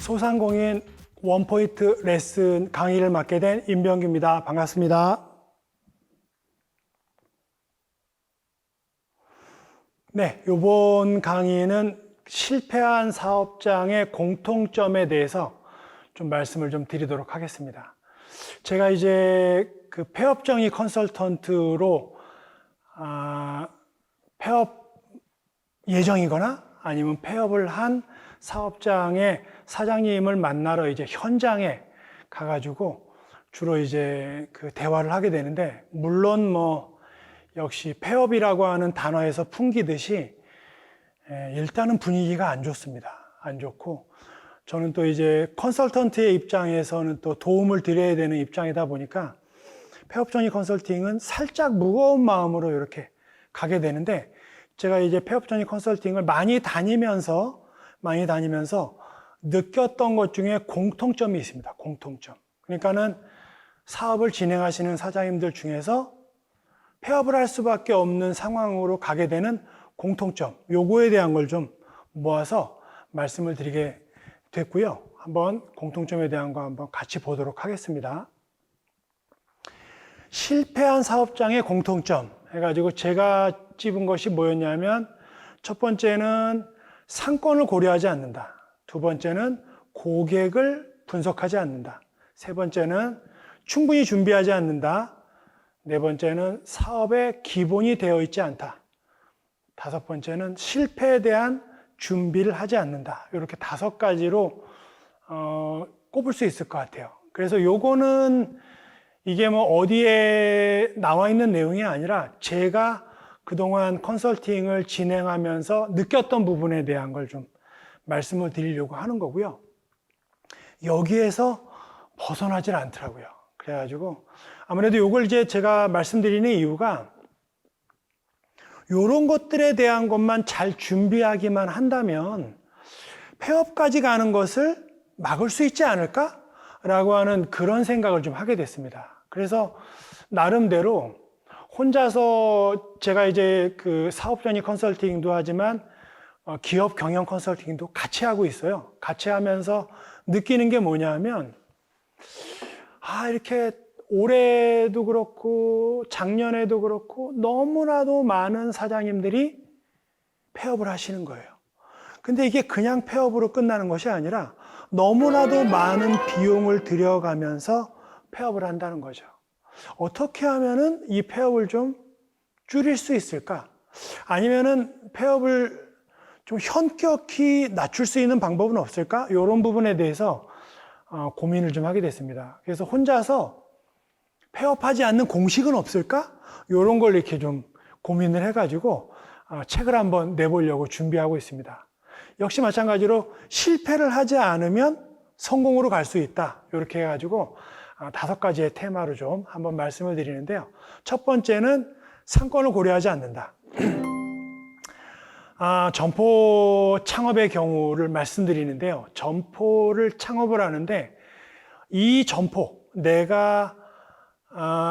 소상공인 원포인트 레슨 강의를 맡게 된 임병규입니다. 반갑습니다. 네, 이번 강의는 실패한 사업장의 공통점에 대해서 좀 말씀을 좀 드리도록 하겠습니다. 제가 이제 그 폐업정의 컨설턴트로 폐업 예정이거나 아니면 폐업을 한 사업장의 사장님을 만나러 이제 현장에 가가지고 주로 이제 그 대화를 하게 되는데, 물론 뭐 역시 폐업이라고 하는 단어에서 풍기듯이 일단은 분위기가 안 좋습니다. 안 좋고, 저는 또 이제 컨설턴트의 입장에서는 또 도움을 드려야 되는 입장이다 보니까 폐업정의 컨설팅은 살짝 무거운 마음으로 이렇게 가게 되는데, 제가 이제 폐업정의 컨설팅을 많이 다니면서 느꼈던 것 중에 공통점이 있습니다. 공통점. 그러니까는 사업을 진행하시는 사장님들 중에서 폐업을 할 수밖에 없는 상황으로 가게 되는 공통점, 요거에 대한 걸 좀 모아서 말씀을 드리게 됐고요. 한번 공통점에 대한 거 한번 같이 보도록 하겠습니다. 실패한 사업장의 공통점 해가지고 제가 찝은 것이 뭐였냐면, 첫 번째는 상권을 고려하지 않는다. 두 번째는 고객을 분석하지 않는다. 세 번째는 충분히 준비하지 않는다. 네 번째는 사업의 기본이 되어 있지 않다. 다섯 번째는 실패에 대한 준비를 하지 않는다. 이렇게 5가지로 꼽을 수 있을 것 같아요. 그래서 요거는 이게 뭐 어디에 나와 있는 내용이 아니라 제가 그동안 컨설팅을 진행하면서 느꼈던 부분에 대한 걸 좀 말씀을 드리려고 하는 거고요. 여기에서 벗어나질 않더라고요. 그래가지고 아무래도 이걸 이제 제가 말씀드리는 이유가, 이런 것들에 대한 것만 잘 준비하기만 한다면 폐업까지 가는 것을 막을 수 있지 않을까라고 하는 그런 생각을 좀 하게 됐습니다. 그래서 나름대로 혼자서 제가 이제 그 사업정의 컨설팅도 하지만 기업 경영 컨설팅도 같이 하고 있어요. 같이 하면서 느끼는 게 뭐냐면, 이렇게 올해도 그렇고 작년에도 그렇고 너무나도 많은 사장님들이 폐업을 하시는 거예요. 근데 이게 그냥 폐업으로 끝나는 것이 아니라 너무나도 많은 비용을 들여가면서 폐업을 한다는 거죠. 어떻게 하면은 이 폐업을 좀 줄일 수 있을까? 아니면은 폐업을 좀 현격히 낮출 수 있는 방법은 없을까? 이런 부분에 대해서 고민을 좀 하게 됐습니다. 그래서 혼자서 폐업하지 않는 공식은 없을까? 이런 걸 이렇게 좀 고민을 해가지고 책을 한번 내보려고 준비하고 있습니다. 역시 마찬가지로 실패를 하지 않으면 성공으로 갈 수 있다. 이렇게 해가지고 5가지의 테마로 좀 한번 말씀을 드리는데요. 첫 번째는 상권을 고려하지 않는다. 점포 창업의 경우를 말씀드리는데요. 점포를 창업을 하는데, 이 점포, 내가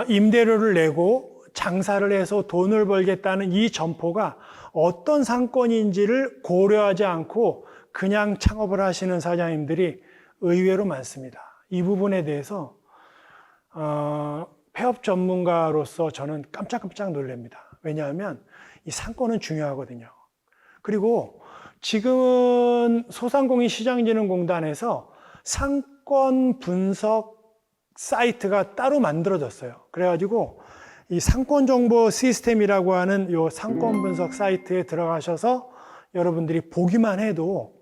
임대료를 내고 장사를 해서 돈을 벌겠다는 이 점포가 어떤 상권인지를 고려하지 않고 그냥 창업을 하시는 사장님들이 의외로 많습니다. 이 부분에 대해서 폐업 전문가로서 저는 깜짝깜짝 놀랍니다. 왜냐하면 이 상권은 중요하거든요. 그리고 지금은 소상공인시장진흥공단에서 상권 분석 사이트가 따로 만들어졌어요. 그래가지고 이 상권 정보 시스템이라고 하는 이 상권 분석 사이트에 들어가셔서 여러분들이 보기만 해도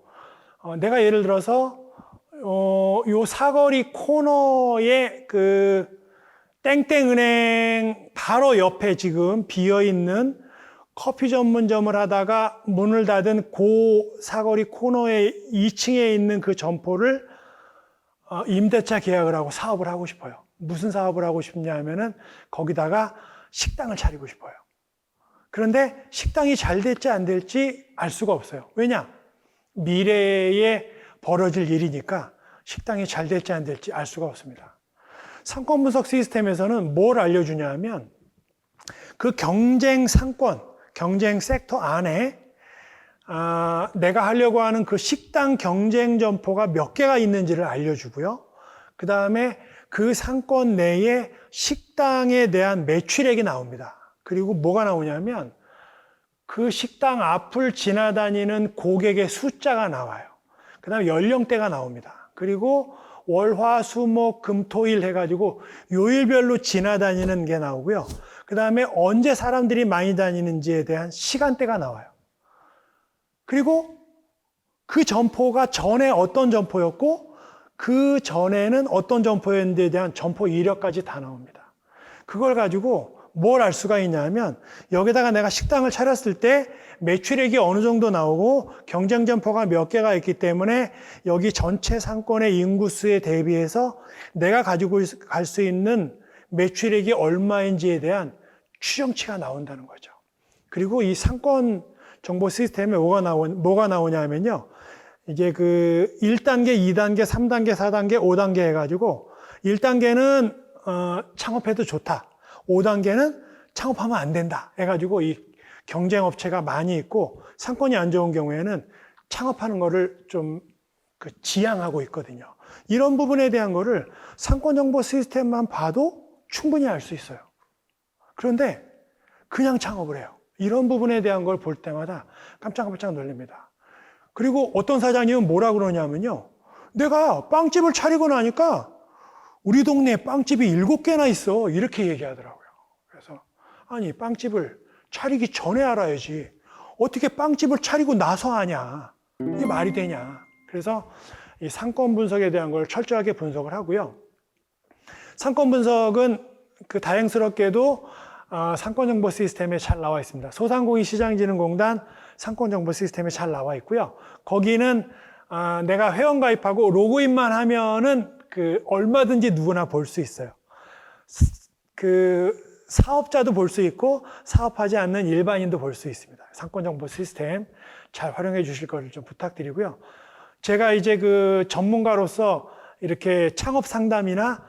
내가 예를 들어서 요 사거리 코너에 그 땡땡은행 바로 옆에 지금 비어있는 커피 전문점을 하다가 문을 닫은 그 사거리 코너에 2층에 있는 그 점포를 임대차 계약을 하고 사업을 하고 싶어요. 무슨 사업을 하고 싶냐 하면은 거기다가 식당을 차리고 싶어요. 그런데 식당이 잘 될지 안 될지 알 수가 없어요. 왜냐? 미래에 벌어질 일이니까 식당이 잘 될지 안 될지 알 수가 없습니다. 상권 분석 시스템에서는 뭘 알려주냐 하면, 그 경쟁 상권, 경쟁 섹터 안에 내가 하려고 하는 그 식당 경쟁 점포가 몇 개가 있는지를 알려주고요. 그 다음에 그 상권 내에 식당에 대한 매출액이 나옵니다. 그리고 뭐가 나오냐면 그 식당 앞을 지나다니는 고객의 숫자가 나와요. 그 다음에 연령대가 나옵니다. 그리고 월, 화, 수, 목, 금, 토, 일 해가지고 요일별로 지나다니는 게 나오고요. 그 다음에 언제 사람들이 많이 다니는지에 대한 시간대가 나와요. 그리고 그 점포가 전에 어떤 점포였고 그 전에는 어떤 점포였는지에 대한 점포 이력까지 다 나옵니다. 그걸 가지고 뭘 알 수가 있냐면 여기다가 내가 식당을 차렸을 때 매출액이 어느 정도 나오고 경쟁 점포가 몇 개가 있기 때문에 여기 전체 상권의 인구수에 대비해서 내가 가지고 갈 수 있는 매출액이 얼마인지에 대한 추정치가 나온다는 거죠. 그리고 이 상권 정보 시스템에 뭐가 나오냐면요. 이게 그 1단계, 2단계, 3단계, 4단계, 5단계 해가지고 1단계는 창업해도 좋다. 5단계는 창업하면 안 된다. 해가지고 이 경쟁 업체가 많이 있고 상권이 안 좋은 경우에는 창업하는 거를 좀 지양하고 있거든요. 이런 부분에 대한 거를 상권 정보 시스템만 봐도 충분히 알 수 있어요. 그런데 그냥 창업을 해요. 이런 부분에 대한 걸 볼 때마다 깜짝깜짝 놀랍니다. 그리고 어떤 사장님은 뭐라 그러냐면요. 내가 빵집을 차리고 나니까 우리 동네에 빵집이 7개나 있어. 이렇게 얘기하더라고요. 그래서 아니 빵집을 차리기 전에 알아야지. 어떻게 빵집을 차리고 나서 아냐. 이게 말이 되냐. 그래서 이 상권 분석에 대한 걸 철저하게 분석을 하고요. 상권 분석은 다행스럽게도 상권정보 시스템에 잘 나와 있습니다. 소상공인시장진흥공단 상권정보 시스템에 잘 나와 있고요. 거기는 내가 회원가입하고 로그인만 하면은 얼마든지 누구나 볼 수 있어요. 사업자도 볼 수 있고 사업하지 않는 일반인도 볼 수 있습니다. 상권정보 시스템 잘 활용해 주실 것을 좀 부탁드리고요. 제가 이제 전문가로서 이렇게 창업 상담이나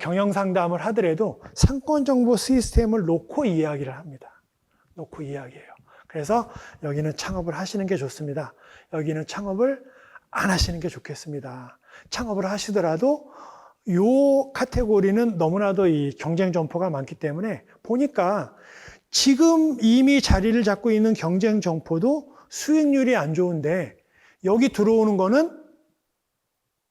경영 상담을 하더라도 상권정보 시스템을 놓고 이야기를 합니다. 놓고 이야기해요. 그래서 여기는 창업을 하시는 게 좋습니다. 여기는 창업을 안 하시는 게 좋겠습니다. 창업을 하시더라도 요 카테고리는 너무나도 이 경쟁 점포가 많기 때문에 보니까 지금 이미 자리를 잡고 있는 경쟁 점포도 수익률이 안 좋은데 여기 들어오는 거는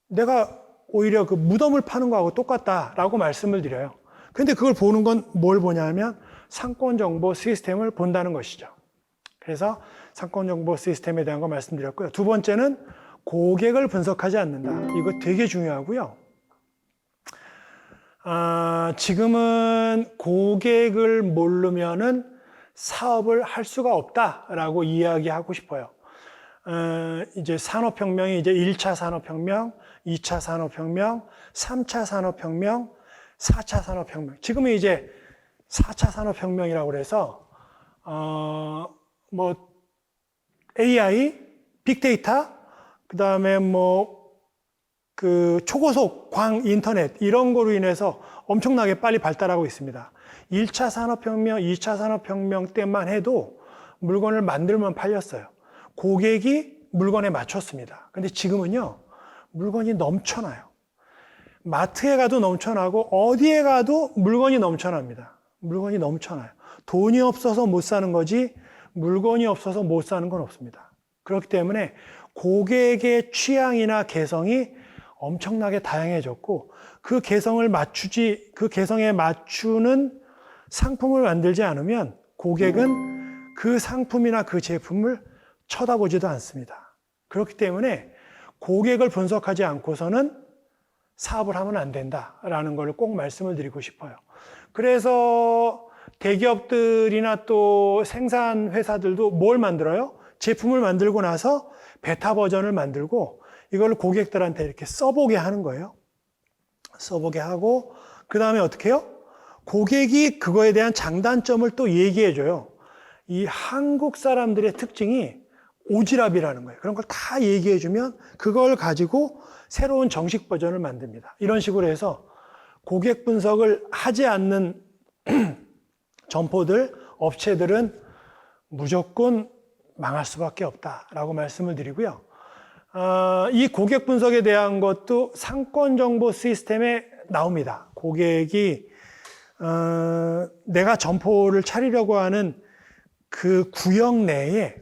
내가 오히려 무덤을 파는 거하고 똑같다라고 말씀을 드려요. 근데 그걸 보는 건 뭘 보냐면 상권정보 시스템을 본다는 것이죠. 그래서 상권정보 시스템에 대한 거 말씀드렸고요. 두 번째는 고객을 분석하지 않는다. 이거 되게 중요하고요. 지금은 고객을 모르면은 사업을 할 수가 없다라고 이야기하고 싶어요. 이제 산업혁명이 이제 1차 산업혁명, 2차 산업혁명, 3차 산업혁명, 4차 산업혁명. 지금은 이제 4차 산업혁명이라고 그래서, AI, 빅데이터, 그 다음에 초고속 광 인터넷, 이런 거로 인해서 엄청나게 빨리 발달하고 있습니다. 1차 산업혁명, 2차 산업혁명 때만 해도 물건을 만들면 팔렸어요. 고객이 물건에 맞췄습니다. 근데 지금은요, 물건이 넘쳐나요. 마트에 가도 넘쳐나고 어디에 가도 물건이 넘쳐납니다. 물건이 넘쳐나요. 돈이 없어서 못 사는 거지 물건이 없어서 못 사는 건 없습니다. 그렇기 때문에 고객의 취향이나 개성이 엄청나게 다양해졌고 그 개성에 맞추는 상품을 만들지 않으면 고객은 그 상품이나 그 제품을 쳐다보지도 않습니다. 그렇기 때문에 고객을 분석하지 않고서는 사업을 하면 안 된다라는 걸 꼭 말씀을 드리고 싶어요. 그래서 대기업들이나 또 생산 회사들도 뭘 만들어요? 제품을 만들고 나서 베타 버전을 만들고 이걸 고객들한테 이렇게 써보게 하는 거예요. 써보게 하고 그 다음에 어떻게 해요? 고객이 그거에 대한 장단점을 또 얘기해줘요. 이 한국 사람들의 특징이 오지랖이라는 거예요. 그런 걸 다 얘기해주면 그걸 가지고 새로운 정식 버전을 만듭니다. 이런 식으로 해서 고객 분석을 하지 않는 점포들, 업체들은 무조건 망할 수밖에 없다라고 말씀을 드리고요. 이 고객 분석에 대한 것도 상권 정보 시스템에 나옵니다. 고객이 내가 점포를 차리려고 하는 그 구역 내에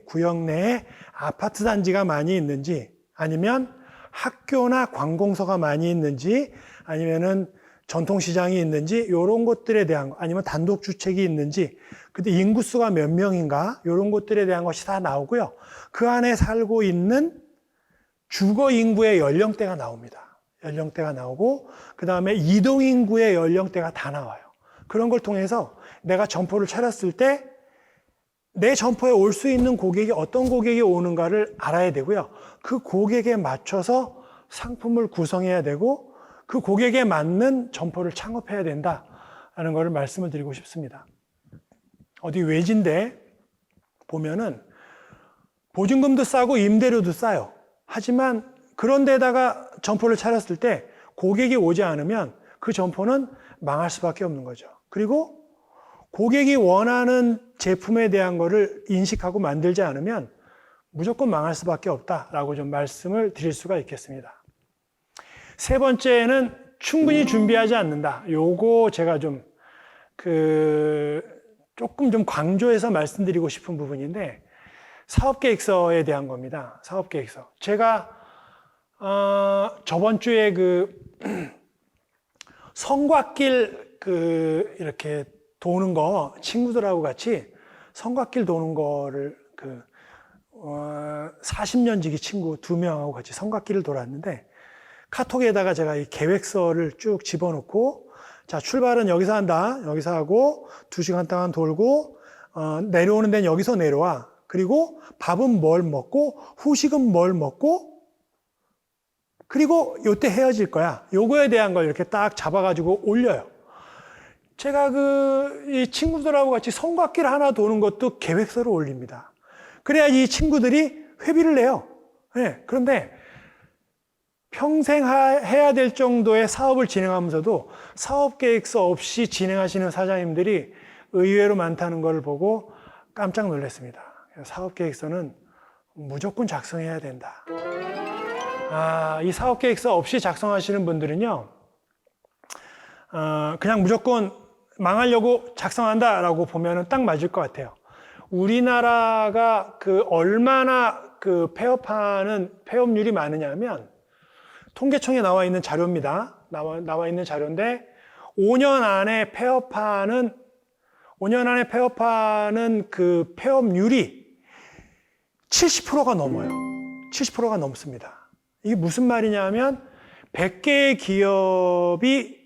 아파트 단지가 많이 있는지, 아니면 학교나 관공서가 많이 있는지, 아니면은 전통시장이 있는지, 이런 것들에 대한 거, 아니면 단독주택이 있는지, 근데 인구수가 몇 명인가, 이런 것들에 대한 것이 다 나오고요. 그 안에 살고 있는 주거 인구의 연령대가 나옵니다. 연령대가 나오고, 그 다음에 이동 인구의 연령대가 다 나와요. 그런 걸 통해서 내가 점포를 차렸을 때 내 점포에 올 수 있는 고객이 어떤 고객이 오는가를 알아야 되고요. 그 고객에 맞춰서 상품을 구성해야 되고, 그 고객에 맞는 점포를 창업해야 된다라는 것을 말씀을 드리고 싶습니다. 어디 외진데 보면은 보증금도 싸고 임대료도 싸요. 하지만 그런 데다가 점포를 차렸을 때 고객이 오지 않으면 그 점포는 망할 수밖에 없는 거죠. 그리고 고객이 원하는 제품에 대한 거를 인식하고 만들지 않으면 무조건 망할 수밖에 없다라고 좀 말씀을 드릴 수가 있겠습니다. 세 번째는 충분히 준비하지 않는다. 요거 제가 조금 좀 강조해서 말씀드리고 싶은 부분인데, 사업계획서에 대한 겁니다. 사업계획서. 제가 저번 주에 성곽길 이렇게 도는 거, 친구들하고 같이 성곽길 도는 거를 40년 지기 친구 2명하고 같이 성곽길을 돌았는데, 카톡에다가 제가 이 계획서를 쭉 집어넣고, 자, 출발은 여기서 한다. 여기서 하고 2시간 동안 돌고, 내려오는 데는 여기서 내려와. 그리고 밥은 뭘 먹고, 후식은 뭘 먹고, 그리고 요때 헤어질 거야. 요거에 대한 걸 이렇게 딱 잡아가지고 올려요. 제가 이 친구들하고 같이 성곽길 하나 도는 것도 계획서를 올립니다. 그래야 이 친구들이 회비를 내요. 네, 그런데 평생 해야 될 정도의 사업을 진행하면서도 사업계획서 없이 진행하시는 사장님들이 의외로 많다는 걸 보고 깜짝 놀랐습니다. 사업계획서는 무조건 작성해야 된다. 이 사업계획서 없이 작성하시는 분들은요, 그냥 무조건 망하려고 작성한다라고 보면은 딱 맞을 것 같아요. 우리나라가 얼마나 폐업률이 많으냐면, 통계청에 나와 있는 자료입니다. 나와 있는 자료인데, 5년 안에 폐업하는 그 폐업률이 70%가 넘어요. 70%가 넘습니다. 이게 무슨 말이냐면, 100개의 기업이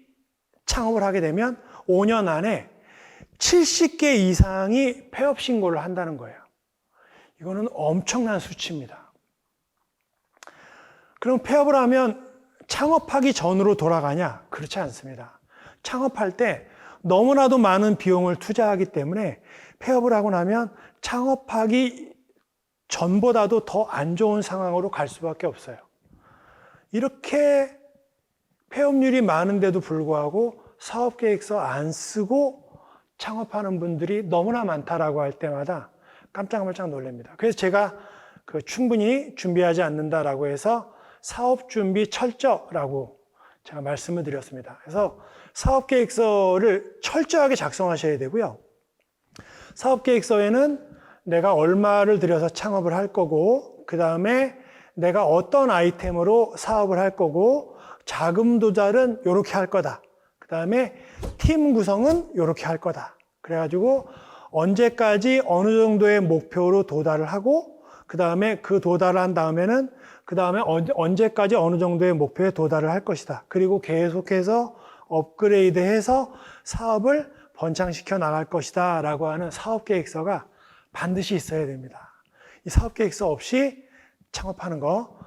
창업을 하게 되면 5년 안에 70개 이상이 폐업 신고를 한다는 거예요. 이거는 엄청난 수치입니다. 그럼 폐업을 하면 창업하기 전으로 돌아가냐? 그렇지 않습니다. 창업할 때 너무나도 많은 비용을 투자하기 때문에 폐업을 하고 나면 창업하기 전보다도 더 안 좋은 상황으로 갈 수밖에 없어요. 이렇게 폐업률이 많은데도 불구하고 사업계획서 안 쓰고 창업하는 분들이 너무나 많다라고 할 때마다 깜짝깜짝 놀랍니다. 그래서 제가 충분히 준비하지 않는다라고 해서 사업준비 철저라고 제가 말씀을 드렸습니다. 그래서 사업계획서를 철저하게 작성하셔야 되고요. 사업계획서에는 내가 얼마를 들여서 창업을 할 거고, 그 다음에 내가 어떤 아이템으로 사업을 할 거고, 자금 조달은 이렇게 할 거다. 그 다음에 팀 구성은 이렇게 할 거다. 그래가지고 언제까지 어느 정도의 목표로 도달을 하고, 그 다음에 그 도달을 한 다음에는 그 다음에 언제까지 어느 정도의 목표에 도달을 할 것이다. 그리고 계속해서 업그레이드해서 사업을 번창시켜 나갈 것이다 라고 하는 사업계획서가 반드시 있어야 됩니다. 이 사업계획서 없이 창업하는 거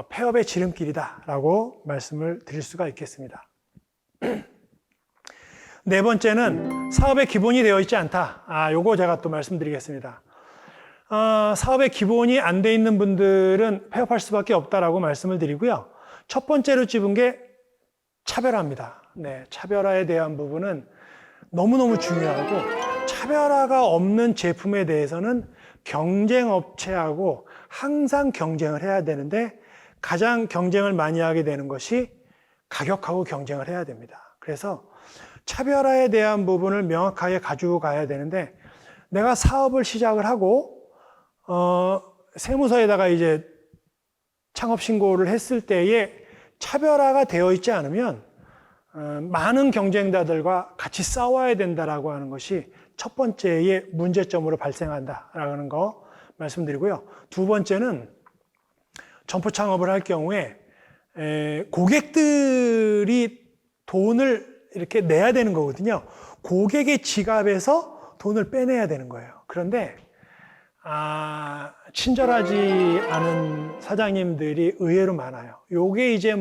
폐업의 지름길이다 라고 말씀을 드릴 수가 있겠습니다. 네 번째는 사업의 기본이 되어 있지 않다. 요거 제가 또 말씀드리겠습니다. 사업의 기본이 안 돼 있는 분들은 폐업할 수밖에 없다라고 말씀을 드리고요. 첫 번째로 찝은 게 차별화입니다. 네, 차별화에 대한 부분은 너무너무 중요하고, 차별화가 없는 제품에 대해서는 경쟁업체하고 항상 경쟁을 해야 되는데 가장 경쟁을 많이 하게 되는 것이 가격하고 경쟁을 해야 됩니다. 그래서 차별화에 대한 부분을 명확하게 가지고 가야 되는데 내가 사업을 시작을 하고 세무서에다가 이제 창업 신고를 했을 때에 차별화가 되어 있지 않으면 많은 경쟁자들과 같이 싸워야 된다라고 하는 것이 첫 번째의 문제점으로 발생한다라는 거 말씀드리고요. 두 번째는 점포 창업을 할 경우에 고객들이 돈을 이렇게 내야 되는 거거든요. 고객의 지갑에서 돈을 빼내야 되는 거예요. 그런데 친절하지 않은 사장님들이 의외로 많아요. 요게 이제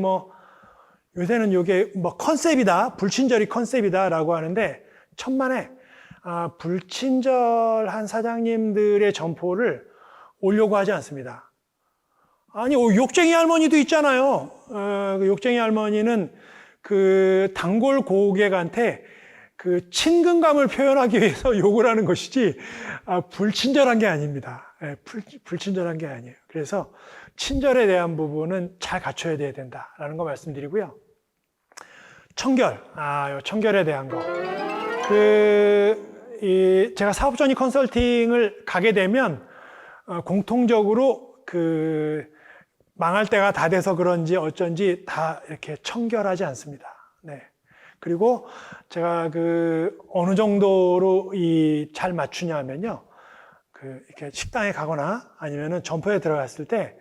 요새는 요게 컨셉이다, 불친절이 컨셉이다라고 하는데 천만에 불친절한 사장님들의 점포를 오려고 하지 않습니다. 아니, 욕쟁이 할머니도 있잖아요. 그 욕쟁이 할머니는 그 단골 고객한테 그 친근감을 표현하기 위해서 욕을 하는 것이지, 불친절한 게 아닙니다. 불친절한 게 아니에요. 그래서 친절에 대한 부분은 잘 갖춰야 된다라는 거 말씀드리고요. 청결, 청결에 대한 거. 제가 사업전이 컨설팅을 가게 되면, 공통적으로 망할 때가 다 돼서 그런지 어쩐지 다 이렇게 청결하지 않습니다. 네. 그리고 제가 어느 정도로 잘 맞추냐 하면요. 이렇게 식당에 가거나 아니면은 점포에 들어갔을 때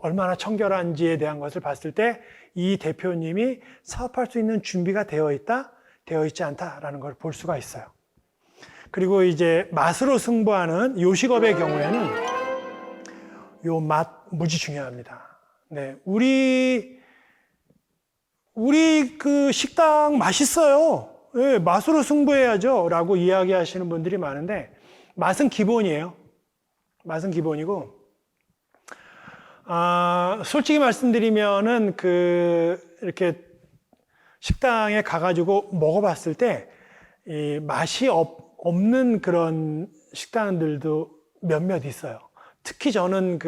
얼마나 청결한지에 대한 것을 봤을 때 이 대표님이 사업할 수 있는 준비가 되어 있다, 되어 있지 않다라는 걸 볼 수가 있어요. 그리고 이제 맛으로 승부하는 요식업의 경우에는 요 맛 무지 중요합니다. 네. 우리 그 식당 맛있어요. 네, 맛으로 승부해야죠. 라고 이야기하시는 분들이 많은데, 맛은 기본이에요. 맛은 기본이고, 솔직히 말씀드리면은 이렇게 식당에 가가지고 먹어봤을 때, 이 맛이 없는 그런 식당들도 몇몇 있어요. 특히 저는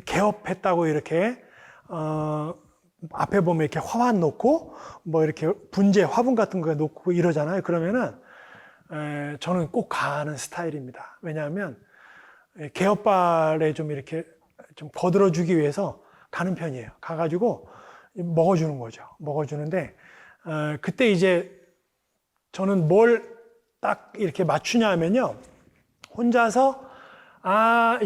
개업했다고 이렇게, 앞에 보면 이렇게 화환 놓고, 이렇게 화분 같은 거 놓고 이러잖아요. 그러면은, 저는 꼭 가는 스타일입니다. 왜냐하면, 개업발에 좀 이렇게 좀 거들어주기 위해서 가는 편이에요. 가가지고 먹어주는 거죠. 먹어주는데, 그때 이제 저는 뭘 딱 이렇게 맞추냐 하면요. 혼자서,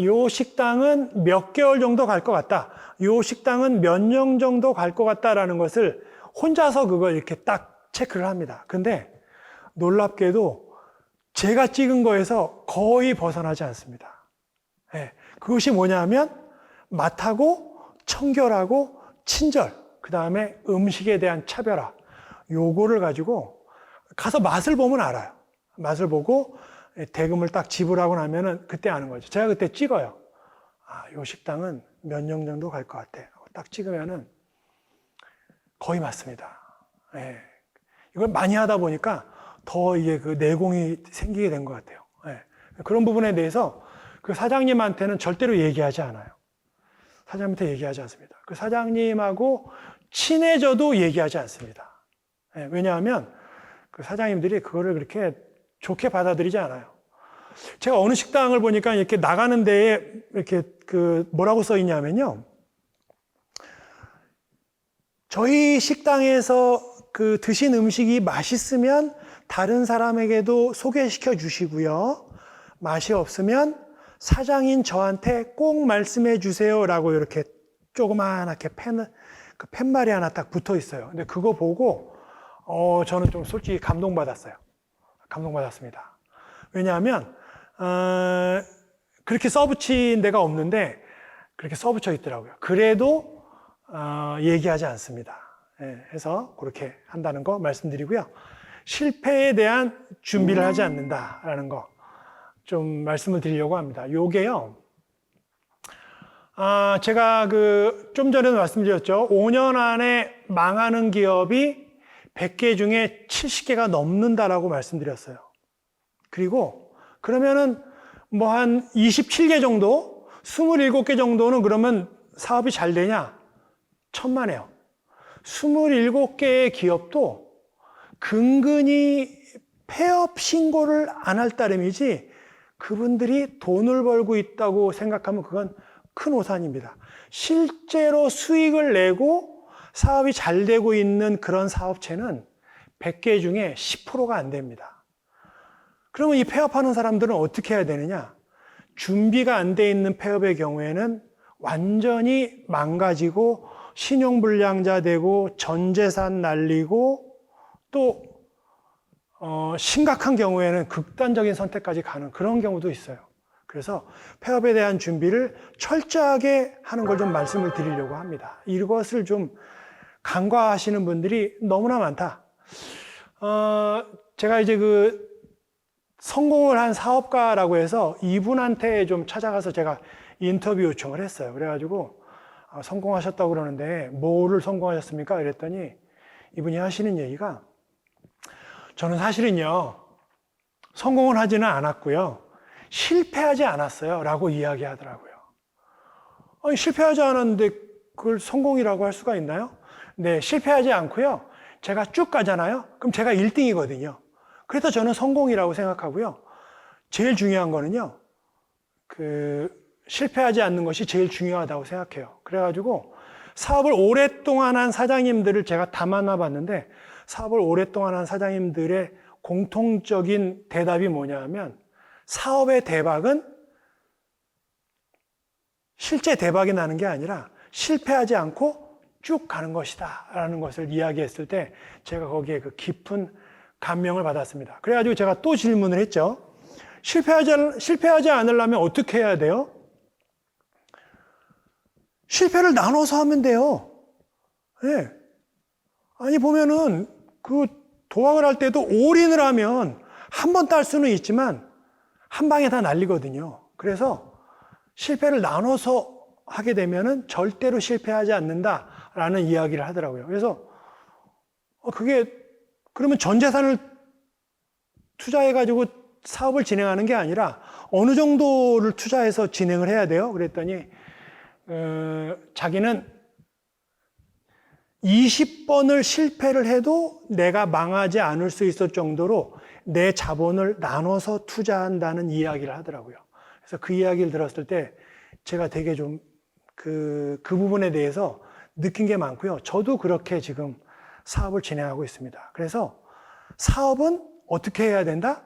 요 식당은 몇 개월 정도 갈 것 같다. 요 식당은 몇 년 정도 갈 것 같다라는 것을 혼자서 그걸 이렇게 딱 체크를 합니다. 근데 놀랍게도 제가 찍은 거에서 거의 벗어나지 않습니다. 네, 그것이 뭐냐 하면 맛하고 청결하고 친절, 그 다음에 음식에 대한 차별화, 요거를 가지고 가서 맛을 보면 알아요. 맛을 보고 대금을 딱 지불하고 나면은 그때 아는 거죠. 제가 그때 찍어요. 요 식당은 몇 년 정도 갈 것 같아. 딱 찍으면은 거의 맞습니다. 예. 이걸 많이 하다 보니까 더 이게 내공이 생기게 된 것 같아요. 예. 그런 부분에 대해서 그 사장님한테는 절대로 얘기하지 않아요. 사장님한테 얘기하지 않습니다. 그 사장님하고 친해져도 얘기하지 않습니다. 예. 왜냐하면 그 사장님들이 그거를 그렇게 좋게 받아들이지 않아요. 제가 어느 식당을 보니까 이렇게 나가는 데에 이렇게 뭐라고 써 있냐면요. 저희 식당에서 드신 음식이 맛있으면 다른 사람에게도 소개시켜 주시고요. 맛이 없으면 사장인 저한테 꼭 말씀해 주세요. 라고 이렇게 조그만하게 팻말이 하나 딱 붙어 있어요. 근데 그거 보고, 저는 좀 솔직히 감동받았어요. 감동받았습니다. 왜냐하면, 그렇게 써붙인 데가 없는데, 그렇게 써붙여 있더라고요. 그래도, 얘기하지 않습니다. 예, 해서 그렇게 한다는 거 말씀드리고요. 실패에 대한 준비를 하지 않는다라는 거 좀 말씀을 드리려고 합니다. 요게요. 제가 좀 전에도 말씀드렸죠. 5년 안에 망하는 기업이 100개 중에 70개가 넘는다라고 말씀드렸어요. 그리고 그러면은 뭐 한 27개 정도, 27개 정도는 그러면 사업이 잘 되냐? 천만에요. 27개의 기업도 근근히 폐업 신고를 안 할 따름이지 그분들이 돈을 벌고 있다고 생각하면 그건 큰 오산입니다. 실제로 수익을 내고 사업이 잘 되고 있는 그런 사업체는 100개 중에 10%가 안 됩니다. 그러면 이 폐업하는 사람들은 어떻게 해야 되느냐? 준비가 안 돼 있는 폐업의 경우에는 완전히 망가지고 신용불량자 되고 전 재산 날리고 또 심각한 경우에는 극단적인 선택까지 가는 그런 경우도 있어요. 그래서 폐업에 대한 준비를 철저하게 하는 걸 좀 말씀을 드리려고 합니다. 이것을 좀 간과하시는 분들이 너무나 많다. 제가 이제 성공을 한 사업가라고 해서 이분한테 좀 찾아가서 제가 인터뷰 요청을 했어요. 그래가지고 성공하셨다고 그러는데 뭐를 성공하셨습니까? 이랬더니 이분이 하시는 얘기가 저는 사실은요 성공을 하지는 않았고요 실패하지 않았어요 라고 이야기하더라고요. 아니, 실패하지 않았는데 그걸 성공이라고 할 수가 있나요? 네, 실패하지 않고요 제가 쭉 가잖아요. 그럼 제가 1등이거든요. 그래서 저는 성공이라고 생각하고요. 제일 중요한 거는요, 실패하지 않는 것이 제일 중요하다고 생각해요. 그래가지고 사업을 오랫동안 한 사장님들을 제가 다 만나봤는데 사업을 오랫동안 한 사장님들의 공통적인 대답이 뭐냐 하면 사업의 대박은 실제 대박이 나는 게 아니라 실패하지 않고 쭉 가는 것이다 라는 것을 이야기했을 때 제가 거기에 깊은 감명을 받았습니다. 그래가지고 제가 또 질문을 했죠. 실패하지 않으려면 어떻게 해야 돼요? 실패를 나눠서 하면 돼요. 네. 아니 보면은 도박을 할 때도 올인을 하면 한 번 딸 수는 있지만 한 방에 다 날리거든요. 그래서 실패를 나눠서 하게 되면은 절대로 실패하지 않는다라는 이야기를 하더라고요. 그래서 그러면 전 재산을 투자해가지고 사업을 진행하는 게 아니라 어느 정도를 투자해서 진행을 해야 돼요? 그랬더니 자기는 20번을 실패를 해도 내가 망하지 않을 수 있을 정도로 내 자본을 나눠서 투자한다는 이야기를 하더라고요. 그래서 그 이야기를 들었을 때 제가 되게 좀 그 부분에 대해서 느낀 게 많고요. 저도 그렇게 지금 사업을 진행하고 있습니다. 그래서 사업은 어떻게 해야 된다?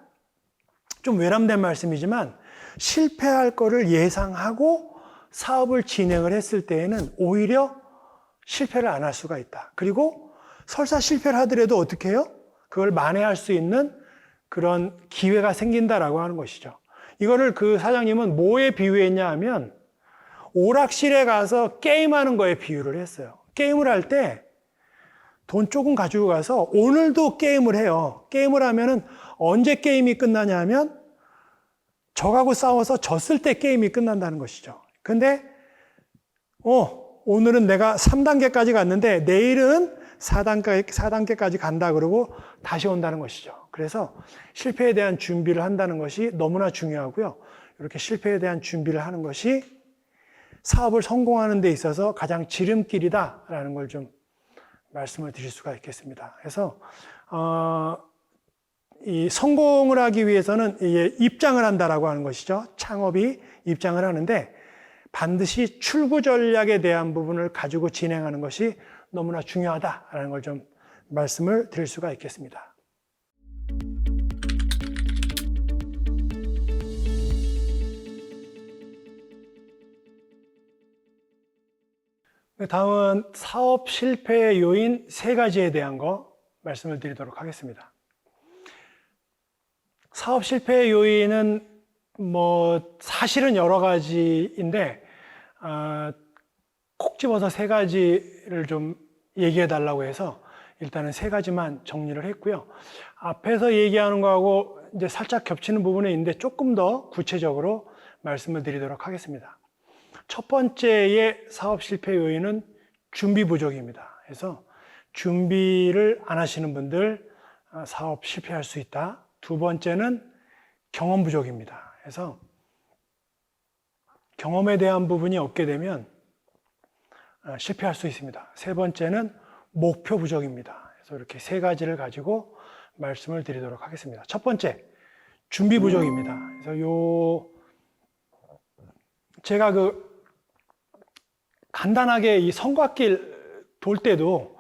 좀 외람된 말씀이지만 실패할 거를 예상하고 사업을 진행을 했을 때에는 오히려 실패를 안 할 수가 있다. 그리고 설사 실패를 하더라도 어떻게 해요? 그걸 만회할 수 있는 그런 기회가 생긴다라고 하는 것이죠. 이거를 그 사장님은 뭐에 비유했냐 하면 오락실에 가서 게임하는 거에 비유를 했어요. 게임을 할 때 돈 조금 가지고 가서 오늘도 게임을 해요. 게임을 하면은 언제 게임이 끝나냐 하면 적하고 싸워서 졌을 때 게임이 끝난다는 것이죠. 근데 오늘은 내가 3단계까지 갔는데 내일은 4단계까지 간다 그러고 다시 온다는 것이죠. 그래서 실패에 대한 준비를 한다는 것이 너무나 중요하고요. 이렇게 실패에 대한 준비를 하는 것이 사업을 성공하는 데 있어서 가장 지름길이다라는 걸 좀 말씀을 드릴 수가 있겠습니다. 그래서 이 성공을 하기 위해서는 입장을 한다라고 하는 것이죠. 창업이 입장을 하는데 반드시 출구 전략에 대한 부분을 가지고 진행하는 것이 너무나 중요하다라는 걸 좀 말씀을 드릴 수가 있겠습니다. 다음은 사업 실패의 요인 3가지에 대한 거 말씀을 드리도록 하겠습니다. 사업 실패의 요인은 사실은 여러 가지인데 콕 집어서 3가지를 좀 얘기해 달라고 해서 일단은 3가지만 정리를 했고요. 앞에서 얘기하는 거하고 이제 살짝 겹치는 부분이 있는데 조금 더 구체적으로 말씀을 드리도록 하겠습니다. 첫 번째의 사업 실패 요인은 준비 부족입니다. 그래서 준비를 안 하시는 분들 사업 실패할 수 있다. 두 번째는 경험 부족입니다. 그래서 경험에 대한 부분이 없게 되면 실패할 수 있습니다. 세 번째는 목표 부족입니다. 그래서 이렇게 세 가지를 가지고 말씀을 드리도록 하겠습니다. 첫 번째, 준비 부족입니다. 그래서 제가 간단하게 이 성곽길 돌 때도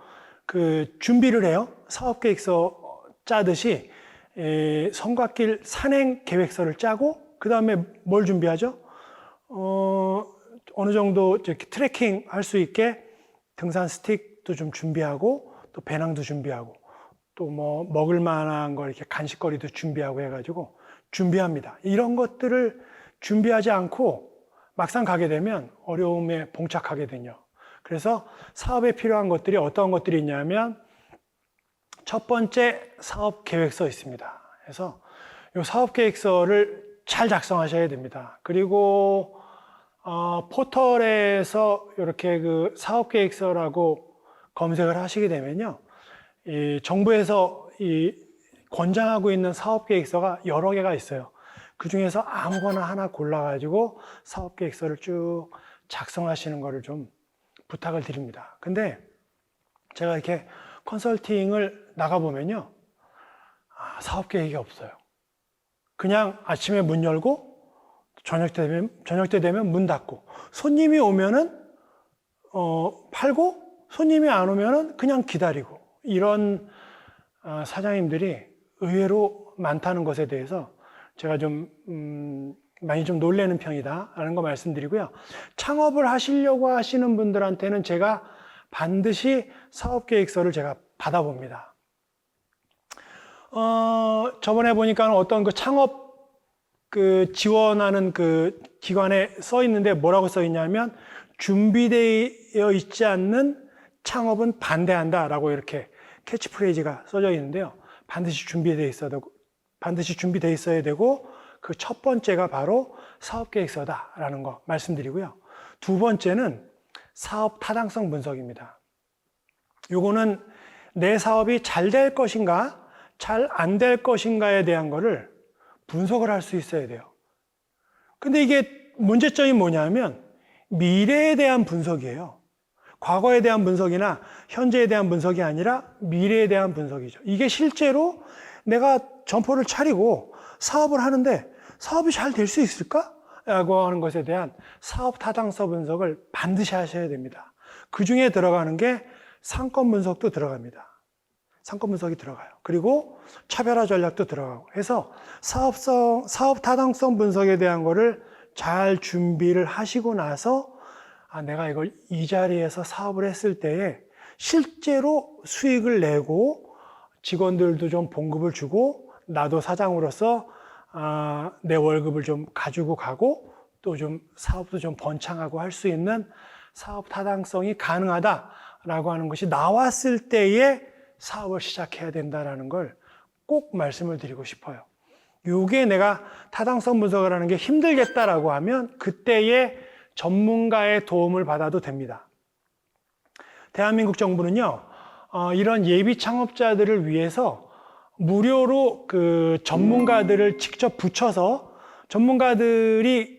준비를 해요. 사업계획서 짜듯이 성곽길 산행 계획서를 짜고 그 다음에 뭘 준비하죠? 어느 정도 이렇게 트레킹 할 수 있게 등산 스틱도 좀 준비하고 또 배낭도 준비하고 또 뭐 먹을 만한 거 이렇게 간식거리도 준비하고 해가지고 준비합니다. 이런 것들을 준비하지 않고 막상 가게 되면 어려움에 봉착하거든요. 그래서 사업에 필요한 것들이 어떤 것들이 있냐면 첫 번째 사업 계획서 있습니다. 그래서 이 사업 계획서를 잘 작성하셔야 됩니다. 그리고 포털에서 이렇게 사업 계획서라고 검색을 하시게 되면요, 이 정부에서 권장하고 있는 사업 계획서가 여러 개가 있어요. 그 중에서 아무거나 하나 골라가지고 사업 계획서를 쭉 작성하시는 거를 좀 부탁을 드립니다. 근데 제가 이렇게 컨설팅을 나가보면요, 사업 계획이 없어요. 그냥 아침에 문 열고 저녁 때 되면 문 닫고 손님이 오면은 팔고 손님이 안 오면은 그냥 기다리고 이런 사장님들이 의외로 많다는 것에 대해서 제가 좀 많이 좀 놀라는 편이다라는 거 말씀드리고요. 창업을 하시려고 하시는 분들한테는 제가 반드시 사업계획서를 제가 받아봅니다. 저번에 보니까 어떤 창업 지원하는 기관에 써 있는데 뭐라고 써 있냐면 준비되어 있지 않는 창업은 반대한다라고 이렇게 캐치프레이즈가 써져 있는데요. 반드시 준비되어 있어야 되고 그 첫 번째가 바로 사업계획서다라는 거 말씀드리고요. 두 번째는 사업 타당성 분석입니다. 요거는 내 사업이 잘 될 것인가 잘 안 될 것인가에 대한 거를 분석을 할 수 있어야 돼요. 근데 이게 문제점이 뭐냐면 미래에 대한 분석이에요. 과거에 대한 분석이나 현재에 대한 분석이 아니라 미래에 대한 분석이죠. 이게 실제로 내가 점포를 차리고 사업을 하는데 사업이 잘 될 수 있을까? 라고 하는 것에 대한 사업 타당성 분석을 반드시 하셔야 됩니다. 그 중에 들어가는 게 상권 분석도 들어갑니다. 상권 분석이 들어가요. 그리고 차별화 전략도 들어가고 해서 사업 타당성 분석에 대한 거를 잘 준비를 하시고 나서 내가 이걸 이 자리에서 사업을 했을 때에 실제로 수익을 내고 직원들도 좀 봉급을 주고 나도 사장으로서 내 월급을 좀 가지고 가고 또 좀 사업도 좀 번창하고 할 수 있는 사업 타당성이 가능하다라고 하는 것이 나왔을 때에 사업을 시작해야 된다라는 걸 꼭 말씀을 드리고 싶어요. 이게 내가 타당성 분석을 하는 게 힘들겠다라고 하면 그때의 전문가의 도움을 받아도 됩니다. 대한민국 정부는요, 이런 예비 창업자들을 위해서 무료로 전문가들을 직접 붙여서 전문가들이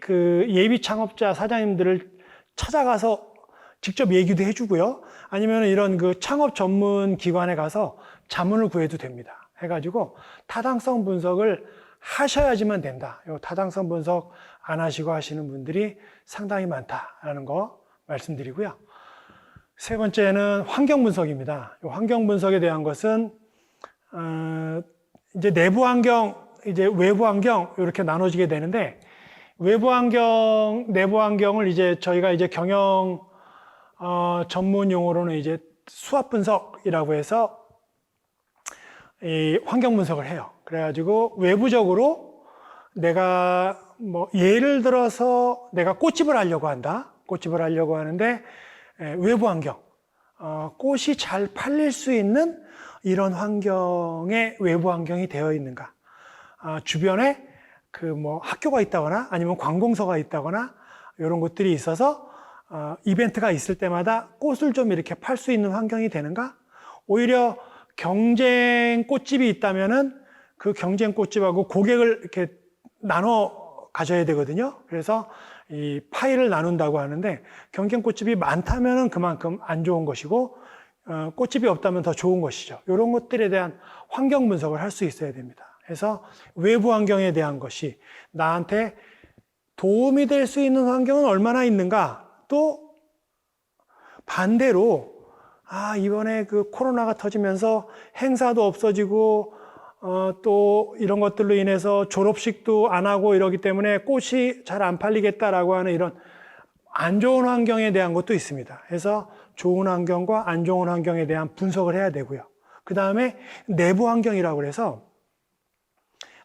예비 창업자 사장님들을 찾아가서 직접 얘기도 해주고요. 아니면 이런 창업 전문 기관에 가서 자문을 구해도 됩니다. 해가지고 타당성 분석을 하셔야지만 된다. 이 타당성 분석 안 하시고 하시는 분들이 상당히 많다라는 거 말씀드리고요. 세 번째는 환경 분석입니다. 이 환경 분석에 대한 것은 이제 내부 환경, 이제 외부 환경 이렇게 나눠지게 되는데 외부 환경, 내부 환경을 저희가 경영 전문 용어로는 수압 분석이라고 해서 이 환경 분석을 해요. 그래가지고 외부적으로 내가 예를 들어서 내가 꽃집을 하려고 한다. 꽃집을 하려고 하는데 외부 환경, 꽃이 잘 팔릴 수 있는 이런 환경에 외부 환경이 되어 있는가? 주변에 학교가 있다거나 아니면 관공서가 있다거나 이런 것들이 있어서 이벤트가 있을 때마다 꽃을 좀 이렇게 팔 수 있는 환경이 되는가? 오히려 경쟁 꽃집이 있다면은 그 경쟁 꽃집하고 고객을 이렇게 나눠 가져야 되거든요. 그래서 이 파이를 나눈다고 하는데 경쟁꽃집이 많다면 그만큼 안 좋은 것이고 꽃집이 없다면 더 좋은 것이죠. 이런 것들에 대한 환경 분석을 할 수 있어야 됩니다. 그래서 외부 환경에 대한 것이 나한테 도움이 될 수 있는 환경은 얼마나 있는가, 또 반대로 이번에 그 코로나가 터지면서 행사도 없어지고 또 이런 것들로 인해서 졸업식도 안 하고 이러기 때문에 꽃이 잘 안 팔리겠다라고 하는 이런 안 좋은 환경에 대한 것도 있습니다. 그래서 좋은 환경과 안 좋은 환경에 대한 분석을 해야 되고요. 그 다음에 내부 환경이라고 해서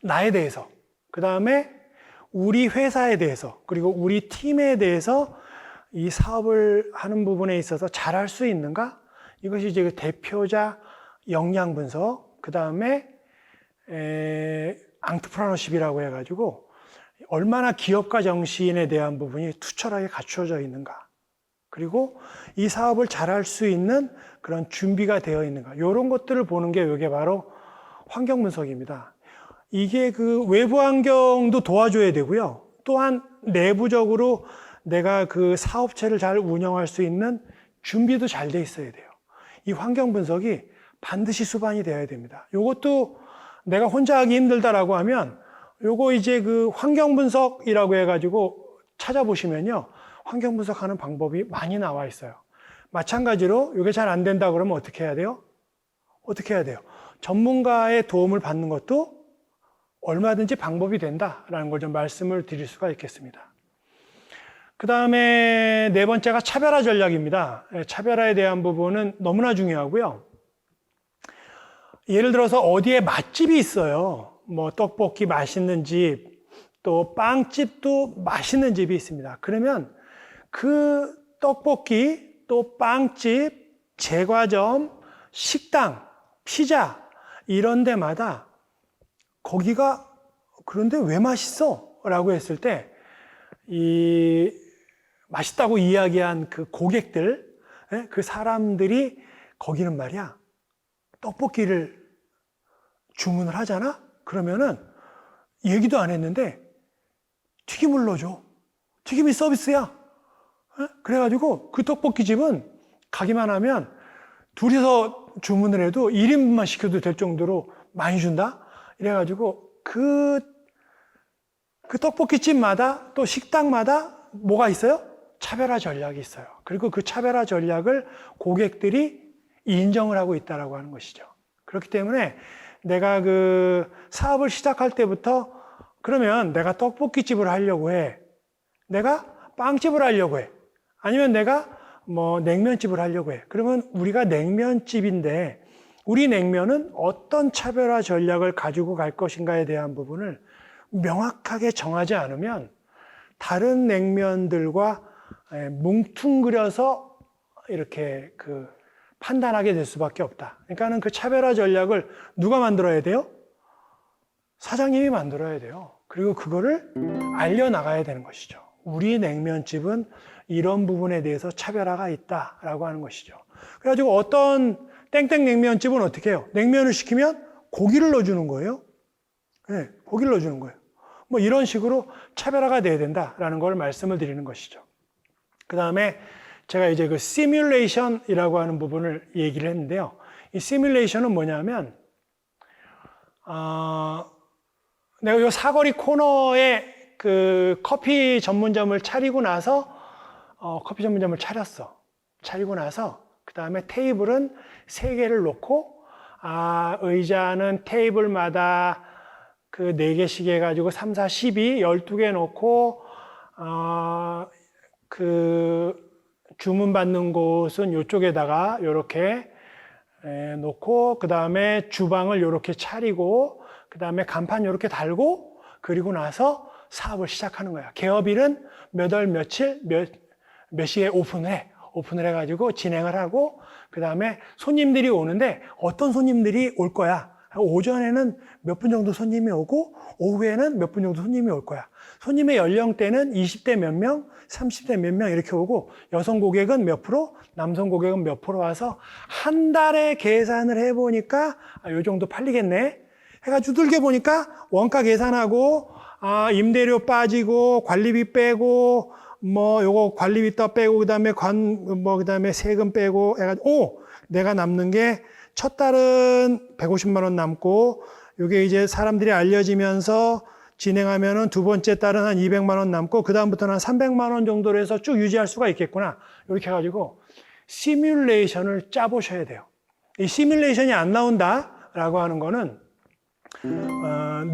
나에 대해서, 그 다음에 우리 회사에 대해서, 그리고 우리 팀에 대해서 이 사업을 하는 부분에 있어서 잘할 수 있는가? 이것이 이제 그 대표자 역량 분석, 그 다음에 앙트프라너십이라고 해가지고 얼마나 기업가 정신에 대한 부분이 투철하게 갖추어져 있는가, 그리고 이 사업을 잘할 수 있는 그런 준비가 되어 있는가, 이런 것들을 보는 게 이게 바로 환경 분석입니다. 이게 그 외부 환경도 도와줘야 되고요. 또한 내부적으로 내가 그 사업체를 잘 운영할 수 있는 준비도 잘 돼 있어야 돼요. 이 환경 분석이 반드시 수반이 되어야 됩니다. 이것도 내가 혼자 하기 힘들다라고 하면 요거 이제 그 환경 분석이라고 해가지고 찾아보시면요, 환경 분석하는 방법이 많이 나와 있어요. 마찬가지로 이게 잘 안 된다 그러면 어떻게 해야 돼요? 어떻게 해야 돼요? 전문가의 도움을 받는 것도 얼마든지 방법이 된다라는 걸 좀 말씀을 드릴 수가 있겠습니다. 그 다음에 네 번째가 차별화 전략입니다. 차별화에 대한 부분은 너무나 중요하고요. 예를 들어서 어디에 맛집이 있어요. 뭐 떡볶이 맛있는 집, 또 빵집도 맛있는 집이 있습니다. 그러면 그 떡볶이, 또 빵집, 제과점, 식당, 피자 이런 데마다 거기가 그런데 왜 맛있어? 라고 했을 때 이 맛있다고 이야기한 그 고객들, 그 사람들이 거기는 말이야 떡볶이를 주문을 하잖아? 그러면은 얘기도 안 했는데 튀김을 넣어줘. 튀김이 서비스야. 그래가지고 그 떡볶이 집은 가기만 하면 둘이서 주문을 해도 1인분만 시켜도 될 정도로 많이 준다? 이래가지고 그 떡볶이 집마다 또 식당마다 뭐가 있어요? 차별화 전략이 있어요. 그리고 그 차별화 전략을 고객들이 인정을 하고 있다라고 하는 것이죠. 그렇기 때문에 내가 그 사업을 시작할 때부터 그러면 내가 떡볶이집을 하려고 해. 내가 빵집을 하려고 해. 아니면 내가 뭐 냉면집을 하려고 해. 그러면 우리가 냉면집인데 우리 냉면은 어떤 차별화 전략을 가지고 갈 것인가에 대한 부분을 명확하게 정하지 않으면 다른 냉면들과 뭉뚱그려서 이렇게 그 판단하게 될 수밖에 없다. 그러니까는 그 차별화 전략을 누가 만들어야 돼요? 사장님이 만들어야 돼요. 그리고 그거를 알려나가야 되는 것이죠. 우리 냉면집은 이런 부분에 대해서 차별화가 있다라고 하는 것이죠. 그래가지고 어떤 땡땡 냉면집은 어떻게 해요? 냉면을 시키면 고기를 넣어주는 거예요. 네, 고기를 넣어주는 거예요. 뭐 이런 식으로 차별화가 돼야 된다라는 걸 말씀을 드리는 것이죠. 그 다음에 제가 이제 그 시뮬레이션이라고 하는 부분을 얘기를 했는데요. 이 시뮬레이션은 뭐냐면, 내가 이 사거리 코너에 그 커피 전문점을 차리고 나서, 커피 전문점을 차렸어. 차리고 나서, 그 다음에 테이블은 3개를 놓고, 의자는 테이블마다 그 4개씩 해가지고 3, 4, 12, 12개 놓고, 그 주문받는 곳은 이쪽에다가 이렇게 놓고, 그 다음에 주방을 이렇게 차리고, 그 다음에 간판 이렇게 달고, 그리고 나서 사업을 시작하는 거야. 개업일은 몇 월 며칠 몇 시에 오픈을 해가지고 진행을 하고, 그 다음에 손님들이 오는데 어떤 손님들이 올 거야. 오전에는 몇 분 정도 손님이 오고 오후에는 몇 분 정도 손님이 올 거야. 손님의 연령대는 20대 몇 명, 30대 몇 명 이렇게 오고, 여성 고객은 몇 프로, 남성 고객은 몇 프로 와서 한 달에 계산을 해보니까 요 정도 팔리겠네 해가지고 두들겨 보니까 원가 계산하고 임대료 빠지고 관리비 빼고 뭐 요거 관리비 더 빼고 그다음에 그다음에 세금 빼고 해가지고 내가 남는 게 첫 달은 150만 원 남고 요게 이제 사람들이 알려지면서 진행하면은 두 번째 달은 한 200만 원 남고 그다음부터는 한 300만 원 정도로 해서 쭉 유지할 수가 있겠구나. 이렇게 해가지고 시뮬레이션을 짜보셔야 돼요. 이 시뮬레이션이 안 나온다라고 하는 거는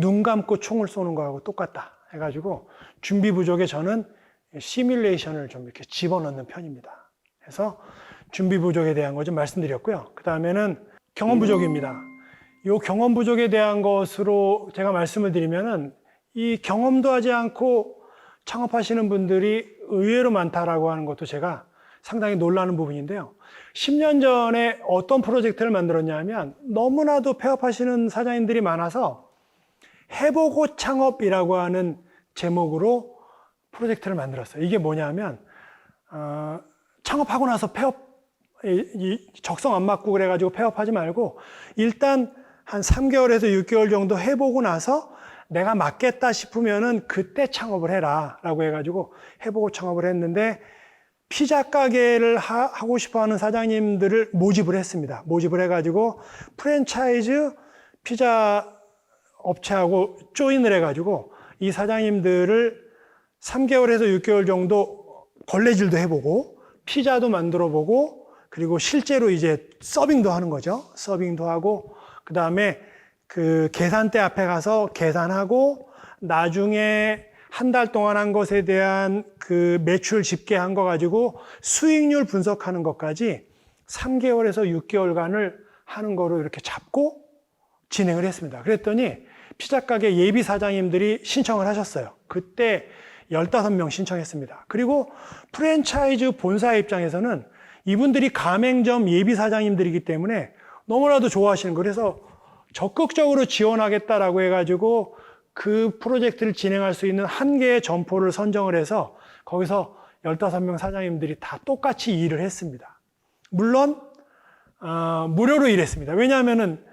눈 감고 총을 쏘는 거하고 똑같다 해가지고 준비 부족에 저는 시뮬레이션을 좀 이렇게 집어넣는 편입니다. 그래서 준비 부족에 대한 거 좀 말씀드렸고요. 그 다음에는 경험 부족입니다. 이 경험 부족에 대한 것으로 제가 말씀을 드리면은 이 경험도 하지 않고 창업하시는 분들이 의외로 많다라고 하는 것도 제가 상당히 놀라는 부분인데요. 10년 전에 어떤 프로젝트를 만들었냐면 너무나도 폐업하시는 사장님들이 많아서 해보고 창업이라고 하는 제목으로 프로젝트를 만들었어요. 이게 뭐냐면 창업하고 나서 적성 안 맞고 그래가지고 폐업하지 말고 일단 한 3개월에서 6개월 정도 해보고 나서 내가 맞겠다 싶으면은 그때 창업을 해라 라고 해가지고 해보고 창업을 했는데 피자 가게를 하고 싶어 하는 사장님들을 모집을 했습니다. 모집을 해가지고 프랜차이즈 피자 업체하고 조인을 해가지고 이 사장님들을 3개월에서 6개월 정도 걸레질도 해보고 피자도 만들어 보고 그리고 실제로 이제 서빙도 하는 거죠. 서빙도 하고 그 다음에 그 계산대 앞에 가서 계산하고 나중에 한 달 동안 한 것에 대한 그 매출 집계한 거 가지고 수익률 분석하는 것까지 3개월에서 6개월간을 하는 거로 이렇게 잡고 진행을 했습니다. 그랬더니 피자 가게 예비 사장님들이 신청을 하셨어요. 그때 15명 신청했습니다. 그리고 프랜차이즈 본사 입장에서는 이분들이 가맹점 예비 사장님들이기 때문에 너무나도 좋아하시는 거예요. 그래서 적극적으로 지원하겠다라고 해가지고 그 프로젝트를 진행할 수 있는 한 개의 점포를 선정을 해서 거기서 15명 사장님들이 다 똑같이 일을 했습니다. 물론 무료로 일했습니다. 왜냐하면은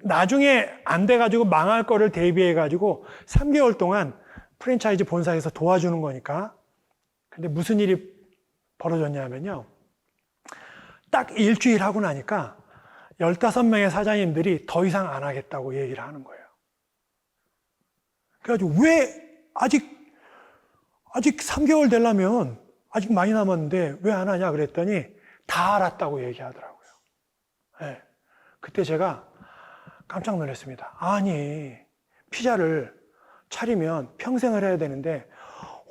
나중에 안 돼가지고 망할 거를 대비해가지고 3개월 동안 프랜차이즈 본사에서 도와주는 거니까. 근데 무슨 일이 벌어졌냐면요. 딱 일주일 하고 나니까 15명의 사장님들이 더 이상 안 하겠다고 얘기를 하는 거예요. 그래가지고 왜 아직 3개월 되려면 아직 많이 남았는데 왜 안 하냐 그랬더니 다 알았다고 얘기하더라고요. 네. 그때 제가 깜짝 놀랐습니다. 아니, 피자를 차리면 평생을 해야 되는데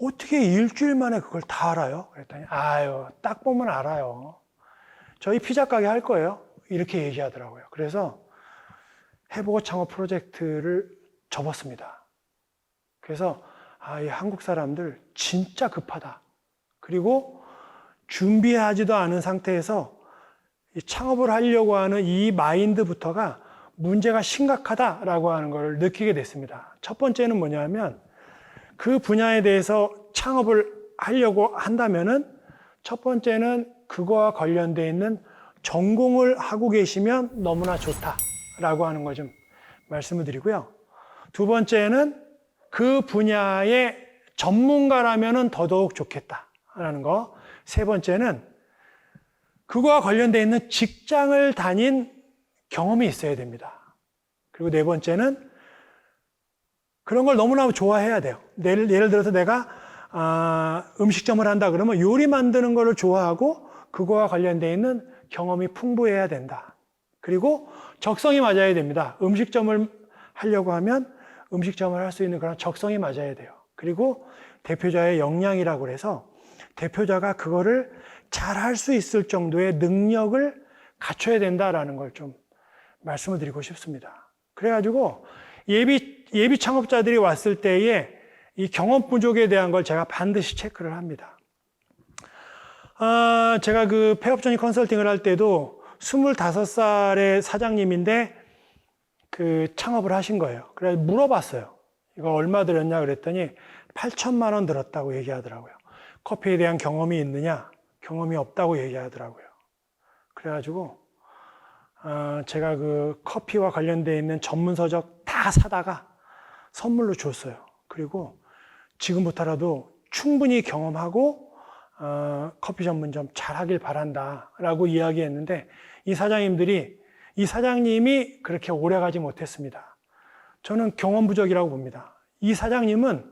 어떻게 일주일 만에 그걸 다 알아요? 그랬더니 딱 보면 알아요. 저희 피자 가게 할 거예요. 이렇게 얘기하더라고요. 그래서 해보고 창업 프로젝트를 접었습니다. 그래서 이 한국 사람들 진짜 급하다. 그리고 준비하지도 않은 상태에서 창업을 하려고 하는 이 마인드부터가 문제가 심각하다라고 하는 걸 느끼게 됐습니다. 첫 번째는 뭐냐면 그 분야에 대해서 창업을 하려고 한다면은 첫 번째는 그거와 관련되어 있는 전공을 하고 계시면 너무나 좋다라고 하는 거 좀 말씀을 드리고요. 두 번째는 그 분야의 전문가라면은 더더욱 좋겠다라는 거. 세 번째는 그거와 관련되어 있는 직장을 다닌 경험이 있어야 됩니다. 그리고 네 번째는 그런 걸 너무나 좋아해야 돼요. 예를 들어서 내가 음식점을 한다 그러면 요리 만드는 거를 좋아하고 그거와 관련되어 있는 경험이 풍부해야 된다. 그리고 적성이 맞아야 됩니다. 음식점을 하려고 하면 음식점을 할 수 있는 그런 적성이 맞아야 돼요. 그리고 대표자의 역량이라고 해서 대표자가 그거를 잘 할 수 있을 정도의 능력을 갖춰야 된다라는 걸 좀 말씀을 드리고 싶습니다. 그래가지고 예비 창업자들이 왔을 때에 이 경험 부족에 대한 걸 제가 반드시 체크를 합니다. 제가 그 폐업전이 컨설팅을 할 때도 25살의 사장님인데 그 창업을 하신 거예요. 그래서 물어봤어요. 이거 얼마 들었냐 그랬더니 8천만 원 들었다고 얘기하더라고요. 커피에 대한 경험이 있느냐? 경험이 없다고 얘기하더라고요. 그래가지고 제가 그 커피와 관련되어 있는 전문 서적 다 사다가 선물로 줬어요. 그리고 지금부터라도 충분히 경험하고 커피 전문점 잘하길 바란다라고 이야기했는데 이 사장님이 그렇게 오래 가지 못했습니다. 저는 경험 부족이라고 봅니다. 이 사장님은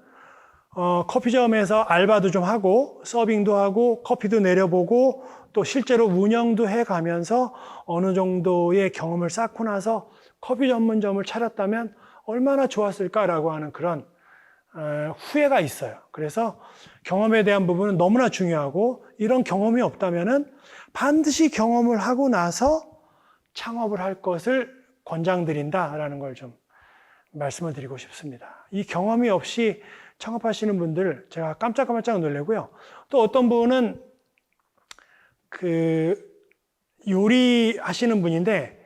커피점에서 알바도 좀 하고 서빙도 하고 커피도 내려보고 또 실제로 운영도 해가면서 어느 정도의 경험을 쌓고 나서 커피 전문점을 차렸다면 얼마나 좋았을까라고 하는 그런 후회가 있어요. 그래서 경험에 대한 부분은 너무나 중요하고 이런 경험이 없다면은 반드시 경험을 하고 나서 창업을 할 것을 권장드린다라는 걸 좀 말씀을 드리고 싶습니다. 이 경험이 없이 창업하시는 분들 제가 깜짝깜짝 놀라고요. 또 어떤 분은 요리하시는 분인데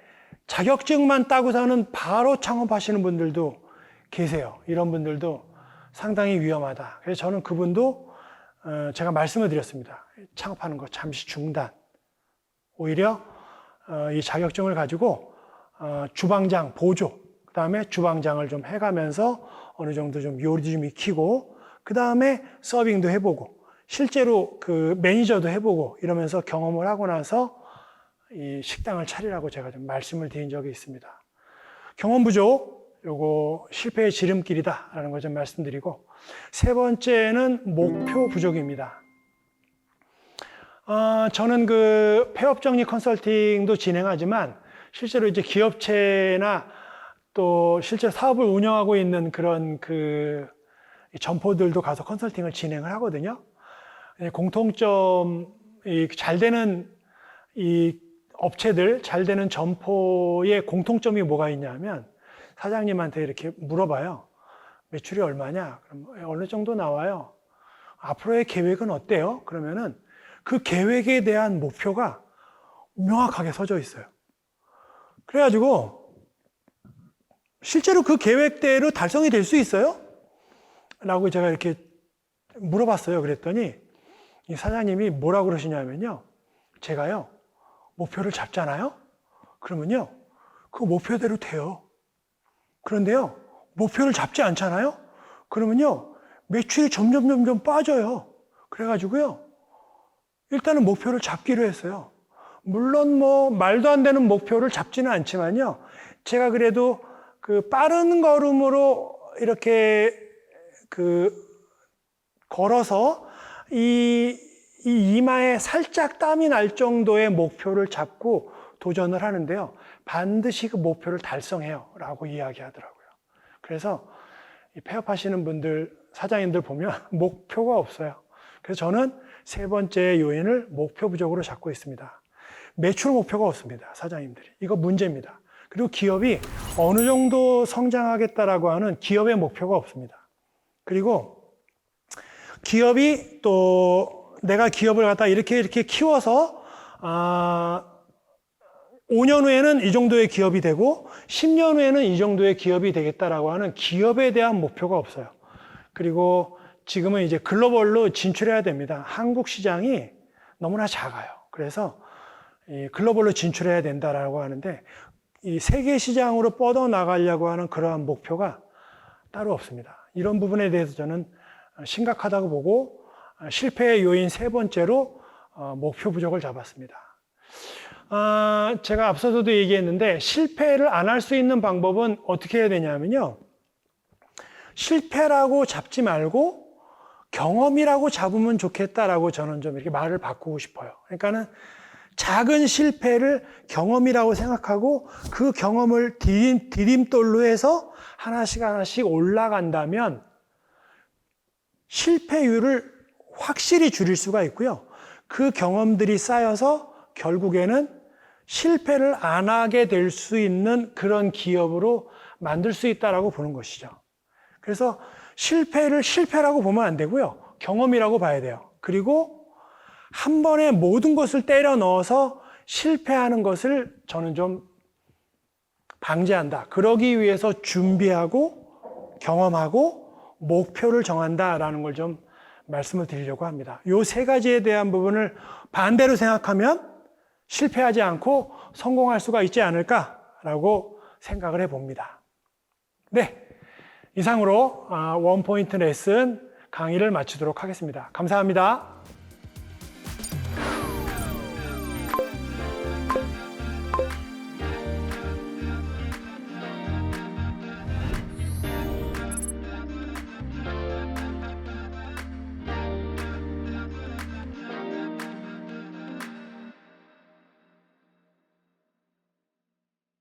자격증만 따고서는 바로 창업하시는 분들도 계세요. 이런 분들도 상당히 위험하다. 그래서 저는 그분도 제가 말씀을 드렸습니다. 창업하는 거 잠시 중단. 오히려 이 자격증을 가지고 주방장 보조, 그 다음에 주방장을 좀 해가면서 어느 정도 좀 요리도 좀 익히고, 그 다음에 서빙도 해보고, 실제로 그 매니저도 해보고 이러면서 경험을 하고 나서 이 식당을 차리라고 제가 좀 말씀을 드린 적이 있습니다. 경험 부족, 요거 실패의 지름길이다라는 걸 좀 말씀드리고, 세 번째는 목표 부족입니다. 저는 그 폐업 정리 컨설팅도 진행하지만 실제로 이제 기업체나 또 실제 사업을 운영하고 있는 그런 그 점포들도 가서 컨설팅을 진행을 하거든요. 공통점이 잘 되는 이 업체들, 잘 되는 점포의 공통점이 뭐가 있냐면 사장님한테 이렇게 물어봐요. 매출이 얼마냐? 그럼 어느 정도 나와요? 앞으로의 계획은 어때요? 그러면은 그 계획에 대한 목표가 명확하게 서져 있어요. 그래가지고 실제로 그 계획대로 달성이 될 수 있어요? 라고 제가 이렇게 물어봤어요. 그랬더니 이 사장님이 뭐라고 그러시냐면요. 제가요, 목표를 잡잖아요? 그러면요, 그 목표대로 돼요. 그런데요, 목표를 잡지 않잖아요? 그러면요, 매출이 점점 빠져요. 그래가지고요, 일단은 목표를 잡기로 했어요. 물론 뭐 말도 안 되는 목표를 잡지는 않지만요, 제가 그래도 그 빠른 걸음으로 이렇게 걸어서 이 이마에 살짝 땀이 날 정도의 목표를 잡고 도전을 하는데요, 반드시 그 목표를 달성해요 라고 이야기하더라고요. 그래서 이 폐업하시는 분들, 사장님들 보면 목표가 없어요. 그래서 저는 세 번째 요인을 목표 부족으로 잡고 있습니다. 매출 목표가 없습니다, 사장님들이. 이거 문제입니다. 그리고 기업이 어느 정도 성장하겠다라고 하는 기업의 목표가 없습니다. 그리고 기업이 또 내가 기업을 갖다 이렇게 키워서 5년 후에는 이 정도의 기업이 되고 10년 후에는 이 정도의 기업이 되겠다라고 하는 기업에 대한 목표가 없어요. 그리고 지금은 이제 글로벌로 진출해야 됩니다. 한국 시장이 너무나 작아요. 그래서 글로벌로 진출해야 된다라고 하는데 이 세계 시장으로 뻗어나가려고 하는 그러한 목표가 따로 없습니다. 이런 부분에 대해서 저는 심각하다고 보고 실패의 요인 세 번째로 목표 부족을 잡았습니다. 제가 앞서서도 얘기했는데 실패를 안 할 수 있는 방법은 어떻게 해야 되냐면요, 실패라고 잡지 말고 경험이라고 잡으면 좋겠다라고 저는 좀 이렇게 말을 바꾸고 싶어요. 그러니까는 작은 실패를 경험이라고 생각하고 그 경험을 디딤돌로 해서 하나씩 올라간다면 실패율을 확실히 줄일 수가 있고요. 그 경험들이 쌓여서 결국에는 실패를 안 하게 될 수 있는 그런 기업으로 만들 수 있다라고 보는 것이죠. 그래서 실패를 실패라고 보면 안 되고요, 경험이라고 봐야 돼요. 그리고 한 번에 모든 것을 때려 넣어서 실패하는 것을 저는 좀 방지한다. 그러기 위해서 준비하고 경험하고 목표를 정한다라는 걸 좀 말씀을 드리려고 합니다. 이 세 가지에 대한 부분을 반대로 생각하면 실패하지 않고 성공할 수가 있지 않을까라고 생각을 해봅니다. 네, 이상으로 원포인트 레슨 강의를 마치도록 하겠습니다. 감사합니다.